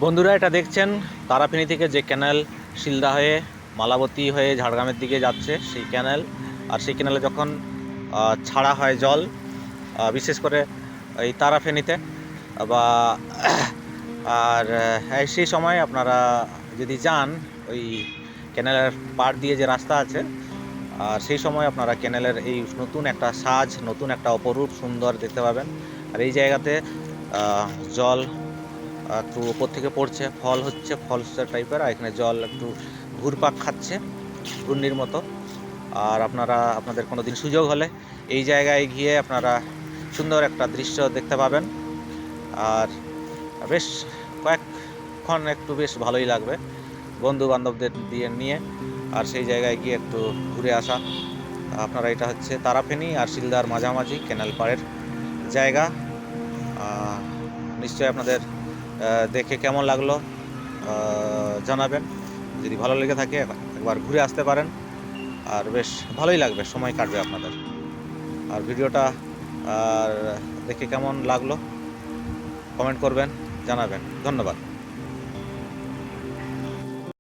বন্ধুরা, এটা দেখছেন তারাপীনি থেকে যে ক্যানেল শিলদা হয়ে মালাবতী হয়ে ঝাড়গ্রামের দিকে যাচ্ছে সেই ক্যানেল। আর সেই ক্যানেলে যখন ছাড়া হয় জল, বিশেষ করে এই তারাপীনিতে বা আর সেই সময় আপনারা যদি যান ওই ক্যানেলের পাড় দিয়ে যে রাস্তা আছে, আর সেই সময় আপনারা ক্যানেলের এই নতুন একটা সাজ, নতুন একটা অপরূপ সুন্দর দেখতে পাবেন। আর এই জায়গাতে জল একটু ওপর থেকে পড়ছে, ফল হচ্ছে, ফলস টাইপের। আর এখানে জল একটু ঘুরপাক খাচ্ছে ঘূর্ণির মতো। আর আপনাদের কোনো দিন সুযোগ হলে এই জায়গায় গিয়ে আপনারা সুন্দর একটা দৃশ্য দেখতে পাবেন। আর বেশ কয়েকক্ষণ একটু বেশ ভালোই লাগবে বন্ধু বান্ধবদের দিয়ে নিয়ে আর সেই জায়গায় গিয়ে একটু ঘুরে আসা। আপনারা, এটা হচ্ছে তারাপীনি আর শিলদার মাঝামাঝি ক্যানেল পাড়ের জায়গা। নিশ্চয়ই আপনাদের দেখে কেমন লাগলো জানাবেন। যদি ভালো লেগে থাকে একবার ঘুরে আসতে পারেন, আর বেশ ভালোই লাগবে, সময় কাটবে আপনাদের। আর ভিডিওটা আর দেখে কেমন লাগলো কমেন্ট করবেন, জানাবেন। ধন্যবাদ।